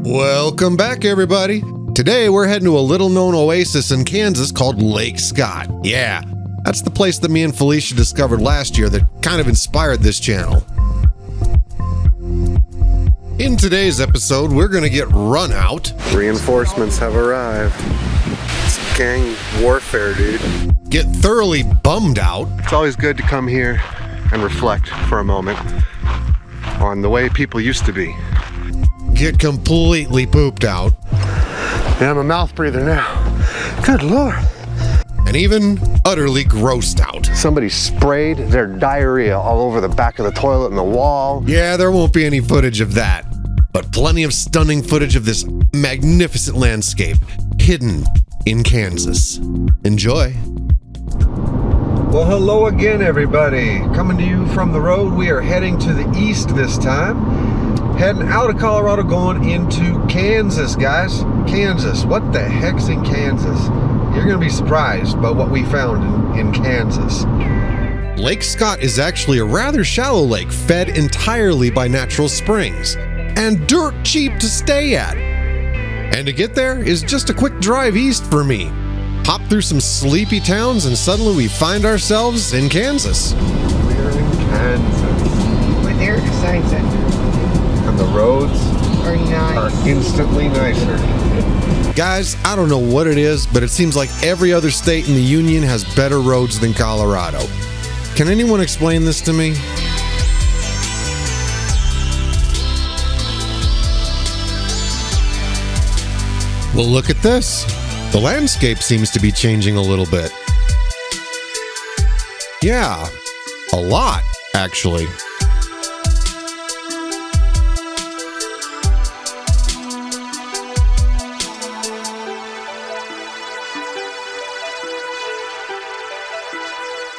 Welcome back, everybody. Today we're heading to a little-known oasis in Kansas called Lake Scott. Yeah, that's the place that me and Felicia discovered last year that kind of inspired this channel. In today's episode, we're gonna get run out. Reinforcements have arrived. It's gang warfare, dude. Get thoroughly bummed out. It's always good to come here and reflect for a moment on the way people used to be. Get completely pooped out. Yeah, I'm a mouth breather now. Good Lord. And even utterly grossed out. Somebody sprayed their diarrhea all over the back of the toilet and the wall. Yeah, there won't be any footage of that, but plenty of stunning footage of this magnificent landscape hidden in Kansas. Enjoy. Well, hello again, everybody. Coming to you from the road. We are heading to the east this time. Heading out of Colorado, going into Kansas, guys. Kansas. What the heck's in Kansas? You're going to be surprised by what we found in Kansas. Lake Scott is actually a rather shallow lake fed entirely by natural springs and dirt cheap to stay at. And to get there is just a quick drive east for me. Hop through some sleepy towns and suddenly we find ourselves in Kansas. We're in Kansas. We're there at sunset. And the roads Are nice. are instantly nicer. Guys, I don't know what it is, but it seems like every other state in the Union has better roads than Colorado. Can anyone explain this to me? Well, look at this. The landscape seems to be changing a little bit. Yeah, a lot, actually.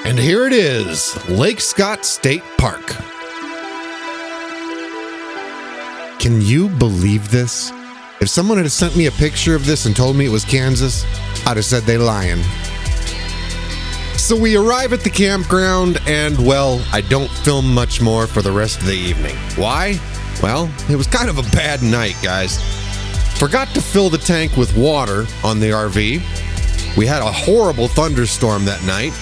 And here it is, Lake Scott State Park. Can you believe this? If someone had sent me a picture of this and told me it was Kansas, I'd have said they lying. So we arrive at the campground and, well, I don't film much more for the rest of the evening. Why? Well, it was kind of a bad night, guys. Forgot to fill the tank with water on the RV. We had a horrible thunderstorm that night.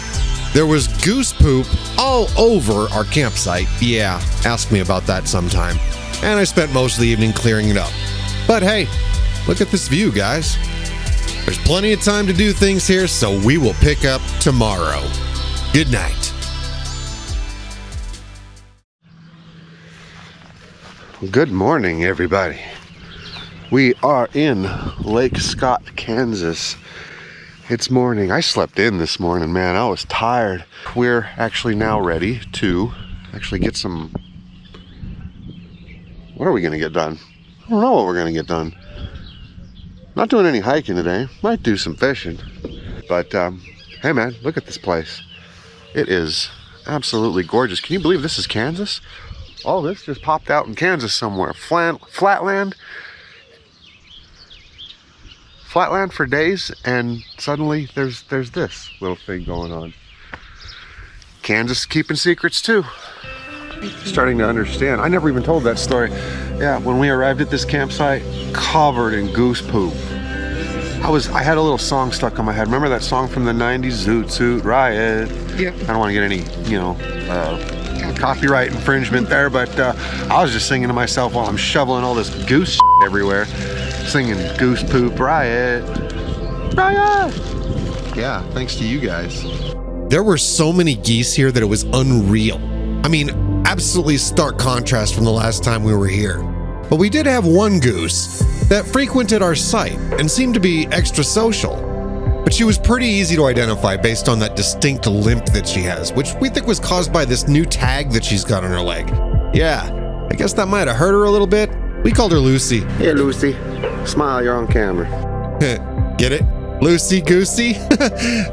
There was goose poop all over our campsite. Yeah, ask me about that sometime. And I spent most of the evening clearing it up. But hey, look at this view, guys. There's plenty of time to do things here, so we will pick up tomorrow. Good night. Good morning, everybody. We are in Lake Scott, Kansas. It's morning. I slept in this morning, man. I was tired. We're actually now ready to actually get some... What are we going to get done? I don't know what we're going to get done. Not doing any hiking today. Might do some fishing. But, hey, man, look at this place. It is absolutely gorgeous. Can you believe this is Kansas? All this just popped out in Kansas somewhere. Flatland for days, and suddenly there's this little thing going on. Kansas keeping secrets too. Starting to understand. I never even told that story. Yeah, when we arrived at this campsite, covered in goose poop. I had a little song stuck in my head. Remember that song from the 90s, Zoot Suit Riot? Yep. I don't want to get any, copyright infringement there, but I was just singing to myself while I'm shoveling all this goose everywhere. Singing Goose Poop Riot. Riot! Yeah, thanks to you guys. There were so many geese here that it was unreal. I mean, absolutely stark contrast from the last time we were here. But we did have one goose that frequented our site and seemed to be extra social. But she was pretty easy to identify based on that distinct limp that she has, which we think was caused by this new tag that she's got on her leg. Yeah, I guess that might have hurt her a little bit. We called her Lucy. Hey, Lucy. Smile, you're on camera. Get it? Lucy Goosey?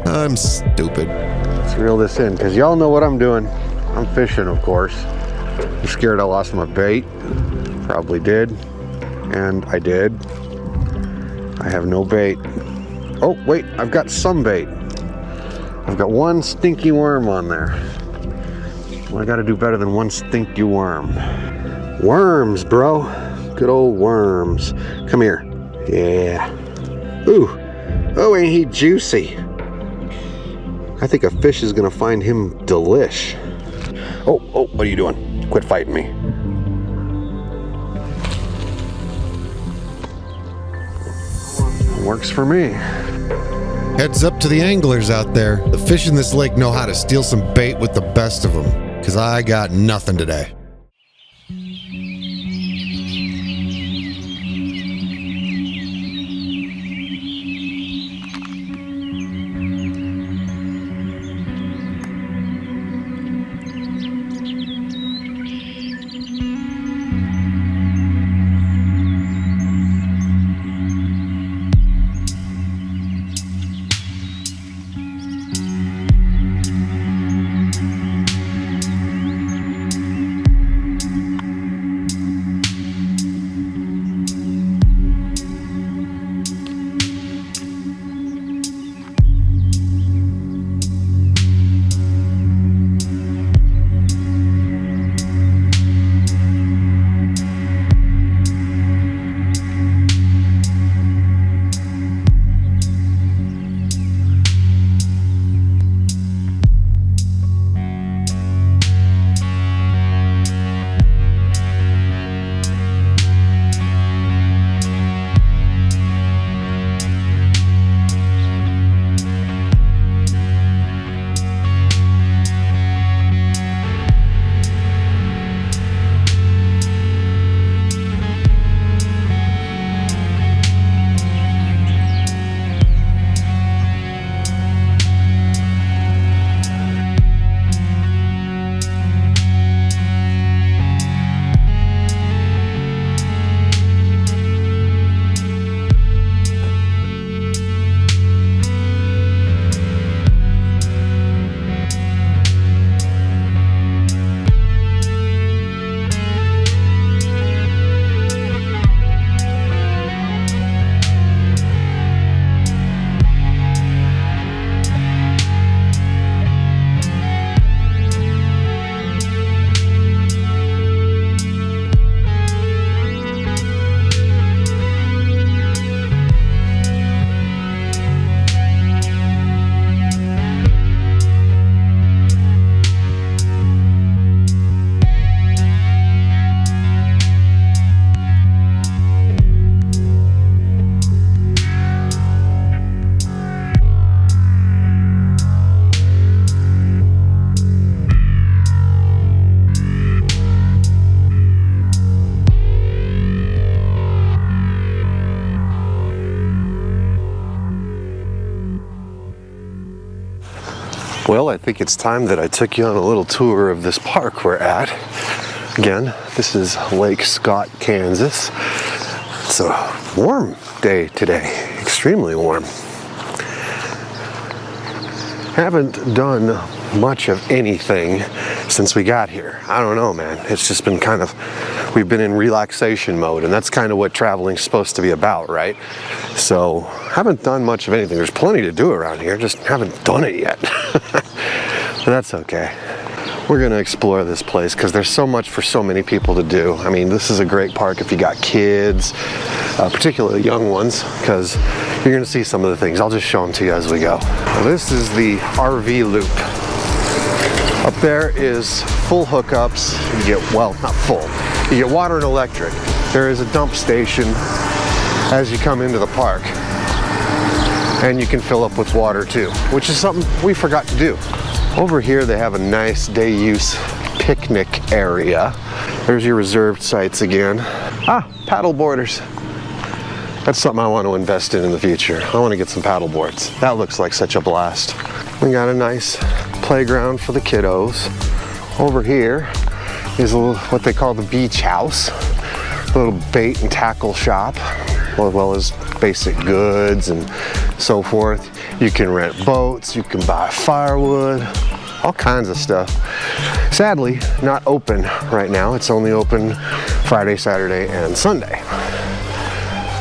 I'm stupid. Let's reel this in, because y'all know what I'm doing. I'm fishing, of course. I'm scared I lost my bait. Probably did. And I did. I have no bait. Oh, wait, I've got some bait. I've got one stinky worm on there. Well, I gotta do better than one stinky worm. Worms, bro. good old worms. Come here. Yeah. Ooh. Oh, ain't he juicy? I think a fish is gonna find him delish. Oh, what are you doing? Quit fighting me. Works for me. Heads up to the anglers out there. The fish in this lake know how to steal some bait with the best of them, because I got nothing today. Well, I think it's time that I took you on a little tour of this park we're at. Again, this is Lake Scott, Kansas. It's a warm day today, extremely warm. Haven't done much of anything since we got here. I don't know, man. It's just been kind of, we've been in relaxation mode, and that's kind of what traveling's supposed to be about, right? So, haven't done much of anything. There's plenty to do around here, just haven't done it yet. But that's okay. We're gonna explore this place because there's so much for so many people to do. I mean, this is a great park if you got kids, particularly young ones, because you're gonna see some of the things. I'll just show them to you as we go. Well, this is the RV loop. Up there is full hookups. You get, well, not full. You get water and electric. There is a dump station as you come into the park. And you can fill up with water too, which is something we forgot to do. Over here they have a nice day use picnic area. There's your reserved sites again. Ah, paddle boarders. That's something I want to invest in the future. I want to get some paddle boards. That looks like such a blast. We got a nice playground for the kiddos. Over here is a little, what they call the beach house. A little bait and tackle shop, as well as basic goods and so forth. You can rent boats, you can buy firewood, all kinds of stuff. Sadly, not open right now. It's only open Friday, Saturday, and Sunday.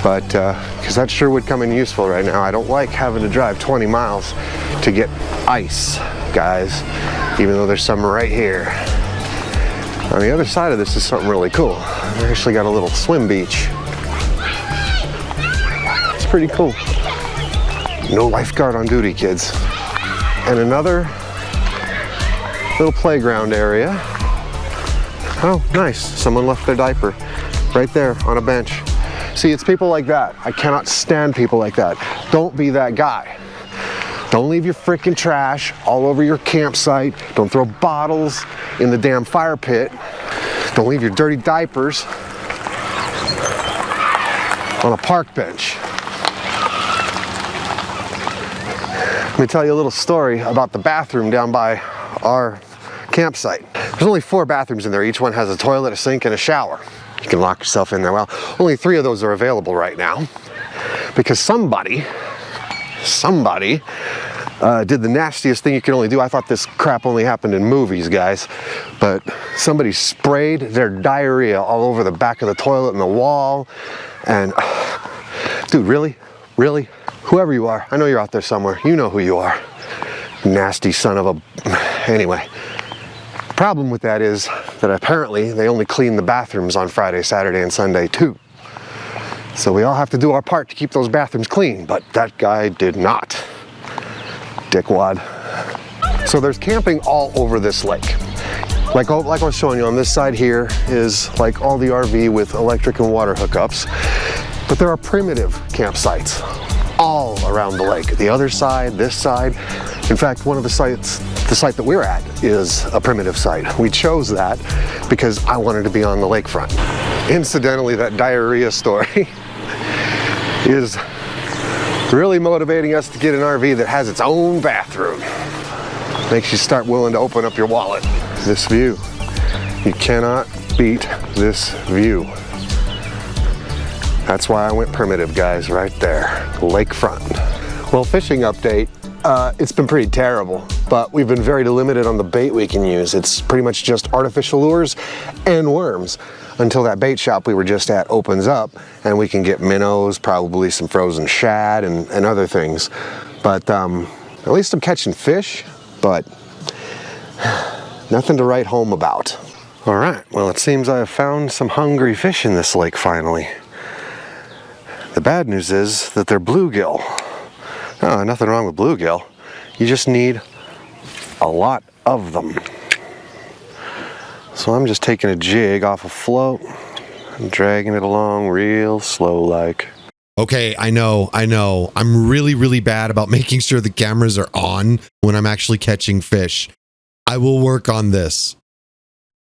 But, because that sure would come in useful right now. I don't like having to drive 20 miles to get ice, guys, even though there's some right here. On the other side of this is something really cool. They actually got a little swim beach. It's pretty cool. No lifeguard on duty, kids. And another little playground area. Oh, nice. Someone left their diaper right there on a bench. See, it's people like that. I cannot stand people like that. Don't be that guy. Don't leave your freaking trash all over your campsite. Don't throw bottles in the damn fire pit. Don't leave your dirty diapers on a park bench. Let me tell you a little story about the bathroom down by our campsite. There's only 4 bathrooms in there. Each one has a toilet, a sink, and a shower. You can lock yourself in there. Well, only 3 of those are available right now because somebody did the nastiest thing you can only do. I thought this crap only happened in movies, guys, but somebody sprayed their diarrhea all over the back of the toilet and the wall. And dude, really? Whoever you are, I know you're out there somewhere. You know who you are. Nasty son of a... Anyway, the problem with that is that apparently they only clean the bathrooms on Friday, Saturday, and Sunday too. So we all have to do our part to keep those bathrooms clean, but that guy did not. Dickwad. So there's camping all over this lake. Like I was showing you, on this side here is like all the RV with electric and water hookups. But there are primitive campsites all around the lake. The other side, this side. In fact, one of the sites, the site that we're at, is a primitive site. We chose that because I wanted to be on the lakefront. Incidentally, that diarrhea story is really motivating us to get an RV that has its own bathroom. Makes you start willing to open up your wallet. This view. You cannot beat this view. That's why I went primitive, guys, right there. Lakefront. Well, fishing update. It's been pretty terrible, but we've been very limited on the bait we can use. It's pretty much just artificial lures and worms until that bait shop we were just at opens up and we can get minnows, probably some frozen shad and other things. But at least I'm catching fish, but nothing to write home about. All right, well, it seems I have found some hungry fish in this lake finally. The bad news is that they're bluegill. Oh, nothing wrong with bluegill. You just need a lot of them. So I'm just taking a jig off a float and dragging it along real slow like. Okay, I know. I'm really bad about making sure the cameras are on when I'm actually catching fish. I will work on this.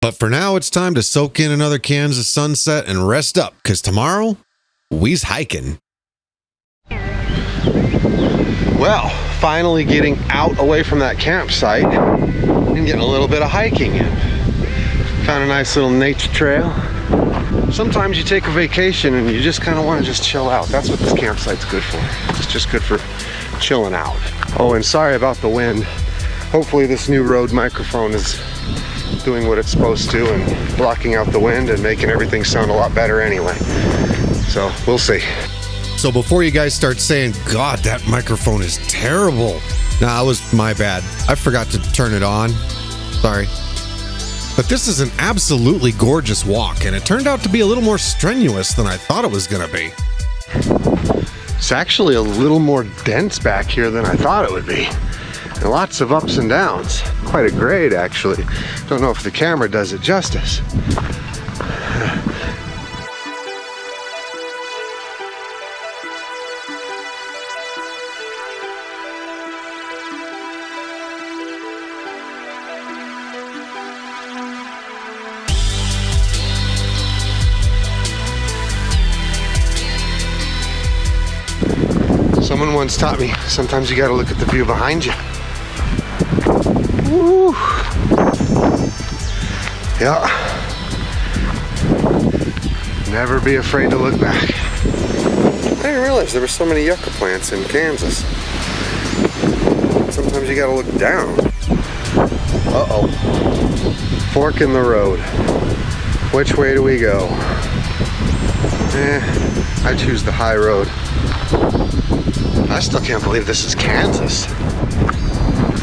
But for now, it's time to soak in another Kansas sunset and rest up, because tomorrow, we's hiking. Well, finally getting out away from that campsite and getting a little bit of hiking in. Found a nice little nature trail. Sometimes you take a vacation and you just kind of want to just chill out. That's what this campsite's good for. It's just good for chilling out. Oh, and sorry about the wind. Hopefully this new Rode microphone is doing what it's supposed to and blocking out the wind and making everything sound a lot better anyway. So we'll see. So before you guys start saying, God, that microphone is terrible. Nah, that was my bad. I forgot to turn it on. Sorry. But this is an absolutely gorgeous walk, and it turned out to be a little more strenuous than I thought it was going to be. It's actually a little more dense back here than I thought it would be. And lots of ups and downs. Quite a grade, actually. Don't know if the camera does it justice. Someone once taught me, sometimes you gotta look at the view behind you. Woo. Yeah. Never be afraid to look back. I didn't realize there were so many yucca plants in Kansas. Sometimes you gotta look down. Uh-oh. Fork in the road. Which way do we go? I choose the high road. I still can't believe this is Kansas.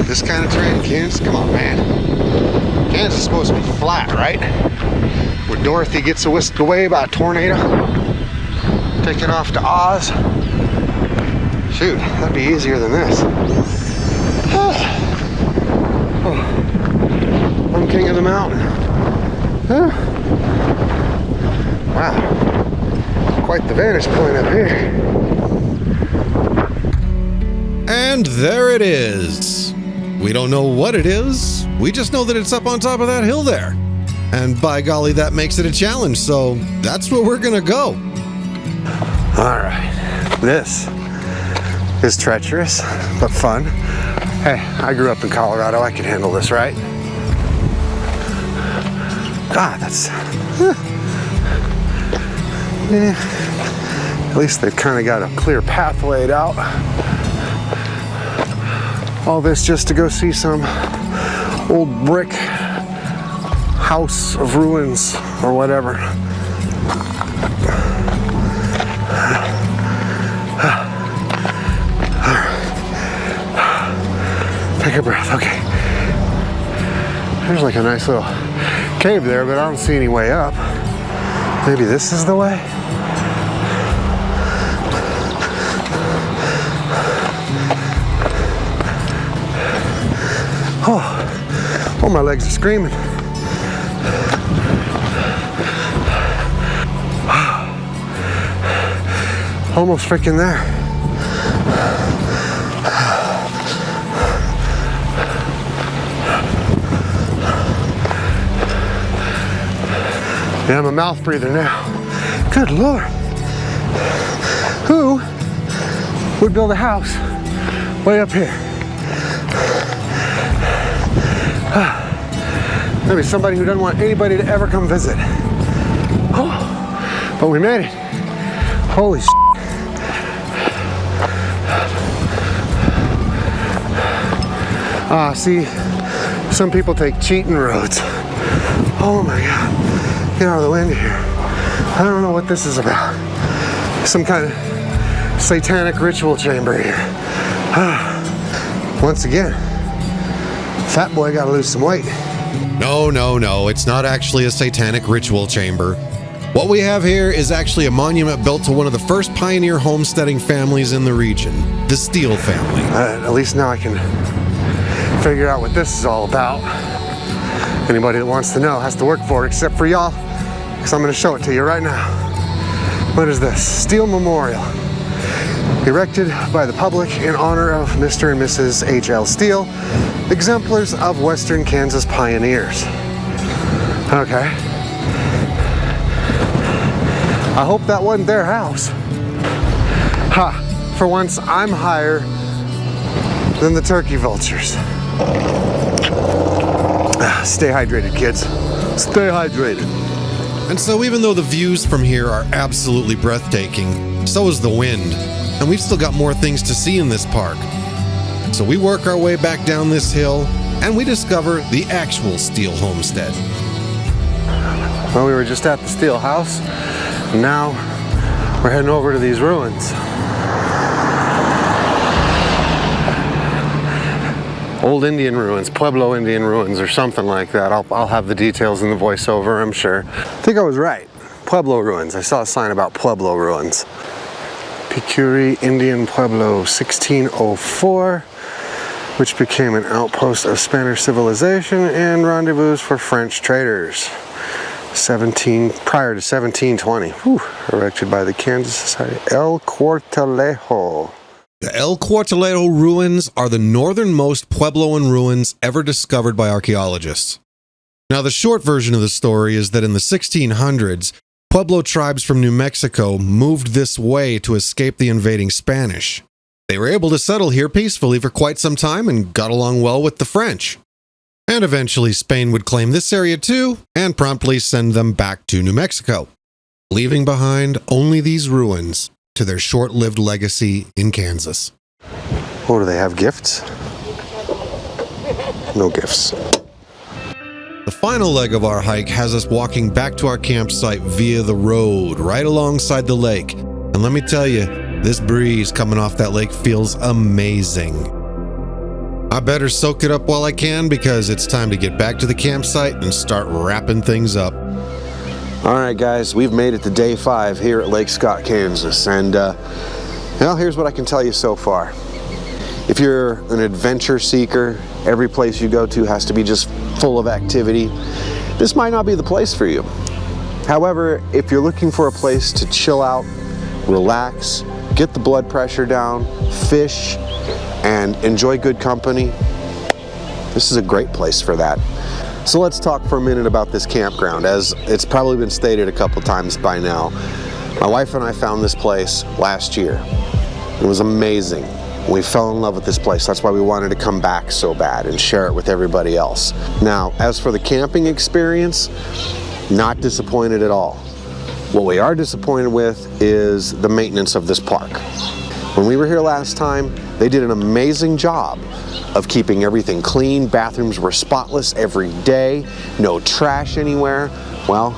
This kind of terrain, Kansas? Come on, man. Kansas is supposed to be flat, right? Where Dorothy gets whisked away by a tornado. Taken off to Oz. Shoot, that'd be easier than this. I'm king of the mountain. Wow. Quite the vantage point up here. And there it is. We don't know what it is. We just know that it's up on top of that hill there. And by golly, that makes it a challenge. So that's where we're gonna go. All right. This is treacherous, but fun. Hey, I grew up in Colorado. I can handle this, right? God, that's... yeah. At least they've kind of got a clear path laid out. All this just to go see some old brick house of ruins or whatever. Take a breath, okay. There's like a nice little cave there, but I don't see any way up. Maybe this is the way? Oh, my legs are screaming. Almost freaking there. Yeah, I'm a mouth breather now. Good Lord. Who would build a house way up here? Maybe somebody who doesn't want anybody to ever come visit. Oh, but we made it. Holy shit. See, some people take cheating roads. Oh my God. Get out of the wind here. I don't know what this is about. Some kind of satanic ritual chamber here. Once again, fat boy gotta lose some weight. No, it's not actually a satanic ritual chamber. What we have here is actually a monument built to one of the first pioneer homesteading families in the region, the Steele family. At least now I can figure out what this is all about. Anybody that wants to know has to work for it, except for y'all, because I'm going to show it to you right now. What is this? Steele Memorial. Erected by the public in honor of Mr. and Mrs. H.L. Steele, exemplars of Western Kansas pioneers. Okay. I hope that wasn't their house. Ha! For once, I'm higher than the turkey vultures. Stay hydrated, kids. Stay hydrated. And so even though the views from here are absolutely breathtaking, so is the wind. And we've still got more things to see in this park. So we work our way back down this hill, and we discover the actual Steele homestead. Well, we were just at the Steele house, and now we're heading over to these ruins. Old Indian ruins, Pueblo Indian ruins, or something like that. I'll have the details in the voiceover, I'm sure. I think I was right. Pueblo ruins. I saw a sign about Pueblo ruins. Picuri Indian Pueblo, 1604, which became an outpost of Spanish civilization and rendezvous for French traders. Prior to 1720. Whew, erected by the Kansas Society. El Cuartelejo. The El Cuartelejo ruins are the northernmost Puebloan ruins ever discovered by archaeologists. Now, the short version of the story is that in the 1600s, Pueblo tribes from New Mexico moved this way to escape the invading Spanish. They were able to settle here peacefully for quite some time and got along well with the French. And eventually Spain would claim this area too and promptly send them back to New Mexico, leaving behind only these ruins to their short-lived legacy in Kansas. Oh, do they have gifts? No gifts. The final leg of our hike has us walking back to our campsite via the road right alongside the lake. And let me tell you, this breeze coming off that lake feels amazing. I better soak it up while I can because it's time to get back to the campsite and start wrapping things up. All right, guys, we've made it to day 5 here at Lake Scott, Kansas. And, well, here's what I can tell you so far. If you're an adventure seeker, every place you go to has to be just full of activity. This might not be the place for you. However, if you're looking for a place to chill out, relax, get the blood pressure down, fish, and enjoy good company, this is a great place for that. So let's talk for a minute about this campground. As it's probably been stated a couple times by now, my wife and I found this place last year. It was amazing. We fell in love with this place. That's why we wanted to come back so bad and share it with everybody else. Now, as for the camping experience, not disappointed at all. What we are disappointed with is the maintenance of this park. When we were here last time, they did an amazing job of keeping everything clean. Bathrooms were spotless every day, no trash anywhere. Well,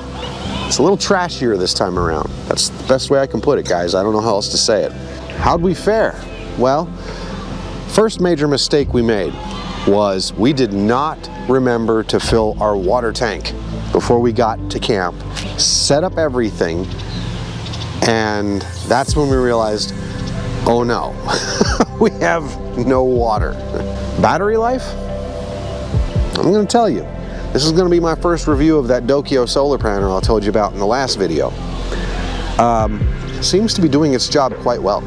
it's a little trashier this time around. That's the best way I can put it, guys. I don't know how else to say it. How'd we fare? Well, first major mistake we made was we did not remember to fill our water tank before we got to camp, set up everything, and that's when we realized, oh no, we have no water. Battery life? I'm gonna tell you, this is gonna be my first review of that Dokyo solar panel I told you about in the last video. Seems to be doing its job quite well.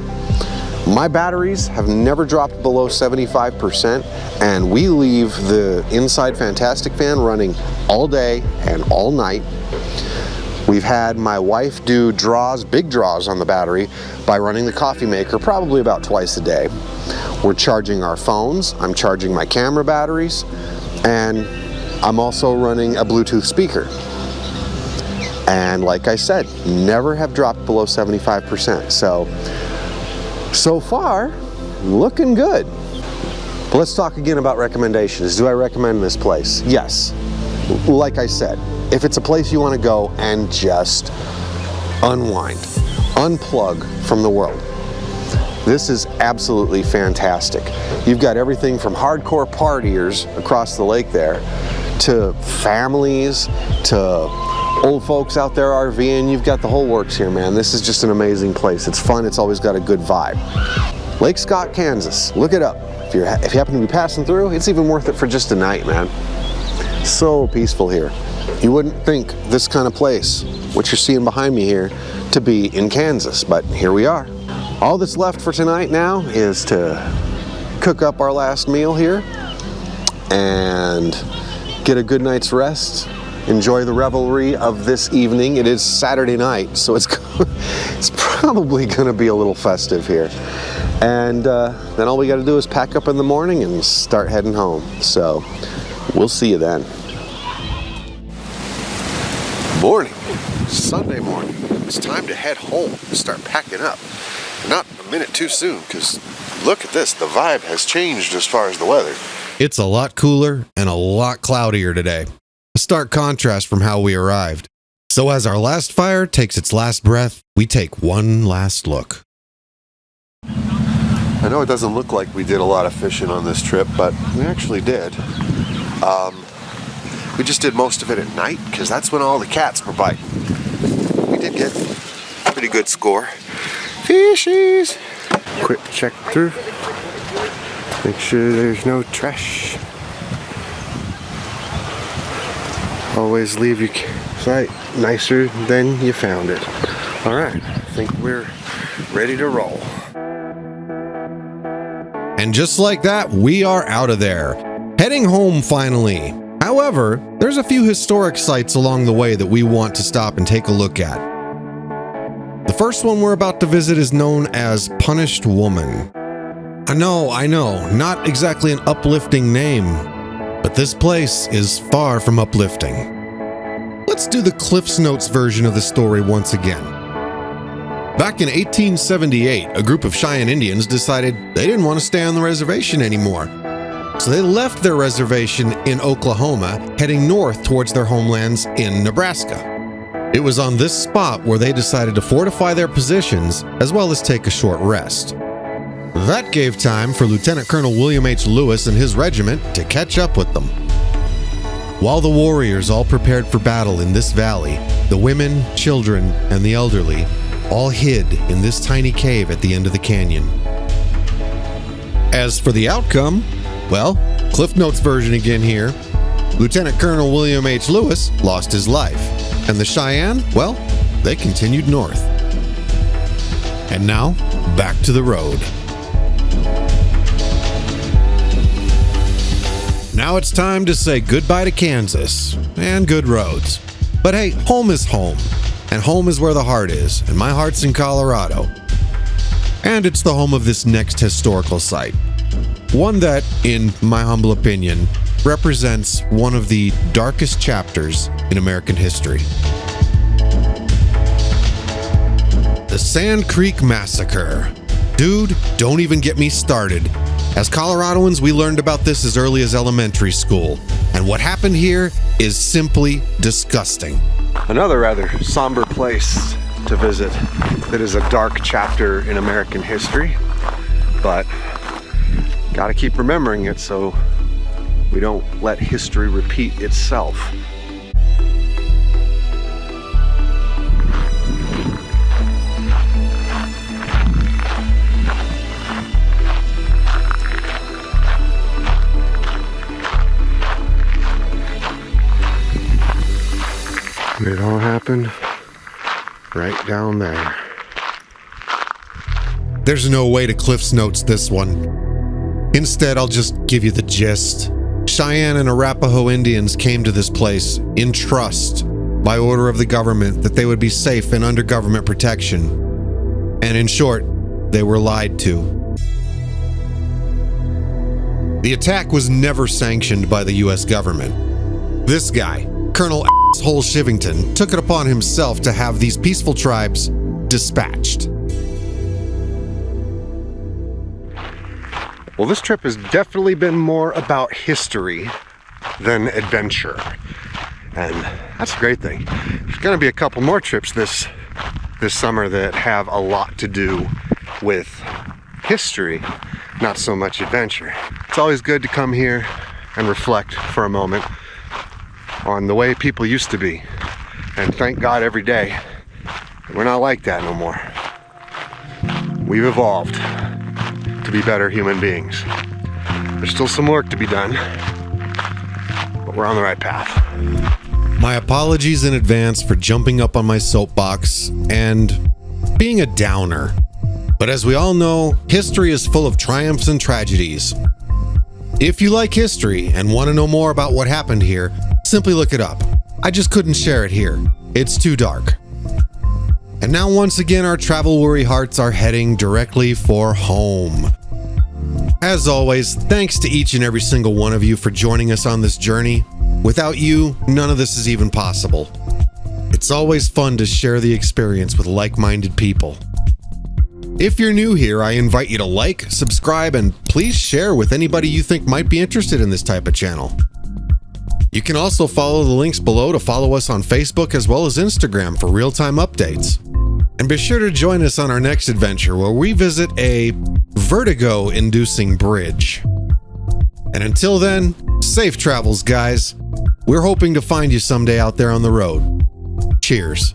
My batteries have never dropped below 75%, and we leave the inside Fantastic fan running all day and all night. We've had my wife do draws, big draws on the battery by running the coffee maker probably about twice a day. We're charging our phones, I'm charging my camera batteries, and I'm also running a Bluetooth speaker. And like I said, never have dropped below 75%. So far, looking good. But let's talk again about recommendations. Do I recommend this place? Yes. Like I said, if it's a place you want to go and just unwind, unplug from the world, this is absolutely fantastic. You've got everything from hardcore partiers across the lake there to families to old folks out there RVing. You've got the whole works here, man. This is just an amazing place. It's fun. It's always got a good vibe. Lake Scott, Kansas. Look it up. If you happen to be passing through, it's even worth it for just a night, man. So peaceful here. You wouldn't think this kind of place, what you're seeing behind me here, to be in Kansas, but here we are. All that's left for tonight now is to cook up our last meal here and get a good night's rest. Enjoy the revelry of this evening. It is Saturday night, so it's probably going to be a little festive here. And then all we got to do is pack up in the morning and start heading home. So we'll see you then. Morning, Sunday morning. It's time to head home and start packing up. Not a minute too soon, because look at this. The vibe has changed as far as the weather. It's a lot cooler and a lot cloudier today. A stark contrast from how we arrived. So as our last fire takes its last breath, we take one last look. I know it doesn't look like we did a lot of fishing on this trip, but we actually did. We just did most of it at night, because that's when all the cats were biting. We did get a pretty good score. Fishies! Quick check through. Make sure there's no trash. Always leave your site nicer than you found it. All right, I think we're ready to roll. And just like that, we are out of there. Heading home finally. However, there's a few historic sites along the way that we want to stop and take a look at. The first one we're about to visit is known as Punished Woman. I know, not exactly an uplifting name, but this place is far from uplifting. Let's do the Cliff's Notes version of the story once again. Back in 1878, a group of Cheyenne Indians decided they didn't want to stay on the reservation anymore. So they left their reservation in Oklahoma, heading north towards their homelands in Nebraska. It was on this spot where they decided to fortify their positions as well as take a short rest. That gave time for Lieutenant Colonel William H. Lewis and his regiment to catch up with them. While the warriors all prepared for battle in this valley, the women, children, and the elderly all hid in this tiny cave at the end of the canyon. As for the outcome, well, Cliff Notes version again here. Lieutenant Colonel William H. Lewis lost his life, and the Cheyenne, well, they continued north. And now, back to the road. Now it's time to say goodbye to Kansas and good roads. But hey, home is home, and home is where the heart is, and my heart's in Colorado. And it's the home of this next historical site. One that, in my humble opinion, represents one of the darkest chapters in American history. The Sand Creek Massacre. Dude, don't even get me started. As Coloradoans, we learned about this as early as elementary school, and what happened here is simply disgusting. Another rather somber place to visit that is a dark chapter in American history, but gotta keep remembering it so we don't let history repeat itself. It all happened right down there. There's no way to Cliff's Notes this one. Instead, I'll just give you the gist. Cheyenne and Arapaho Indians came to this place in trust by order of the government that they would be safe and under government protection. And in short, they were lied to. The attack was never sanctioned by the US government. This guy, Colonel Asshole Shivington, took it upon himself to have these peaceful tribes dispatched. Well, this trip has definitely been more about history than adventure. And that's a great thing. There's gonna be a couple more trips this summer that have a lot to do with history, not so much adventure. It's always good to come here and reflect for a moment on the way people used to be. And thank God every day that we're not like that no more. We've evolved to be better human beings. There's still some work to be done, but we're on the right path. My apologies in advance for jumping up on my soapbox and being a downer. But as we all know, history is full of triumphs and tragedies. If you like history and want to know more about what happened here, simply look it up. I just couldn't share it here. It's too dark. And now once again, our travel-weary hearts are heading directly for home. As always, thanks to each and every single one of you for joining us on this journey. Without you, none of this is even possible. It's always fun to share the experience with like-minded people. If you're new here, I invite you to like, subscribe, and please share with anybody you think might be interested in this type of channel. You can also follow the links below to follow us on Facebook as well as Instagram for real-time updates. And be sure to join us on our next adventure where we visit a vertigo-inducing bridge. And until then, safe travels, guys. We're hoping to find you someday out there on the road. Cheers.